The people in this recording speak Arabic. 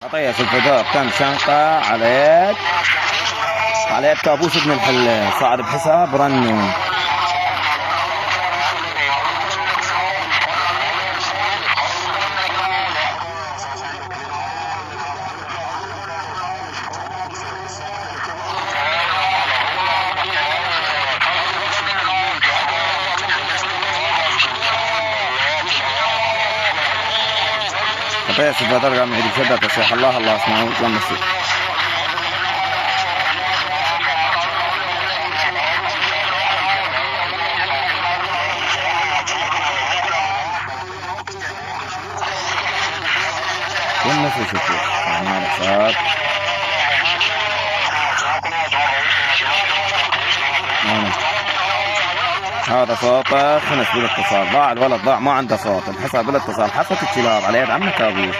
عطية الفدار كم شنطة عليك كابوس ابن الحلة صاعد بحساب رنو. عطية الفدار قام يعيد بشدة تصيح الله اسمعوا لمسي. والناس يشوفوا يعني هذا صوت هذا صوته خنس بالاتصال. ضاع الولد، ضاع ما عنده صوت، انحسر بالاتصال، حصلت الكلاب على يد عمك ابوه.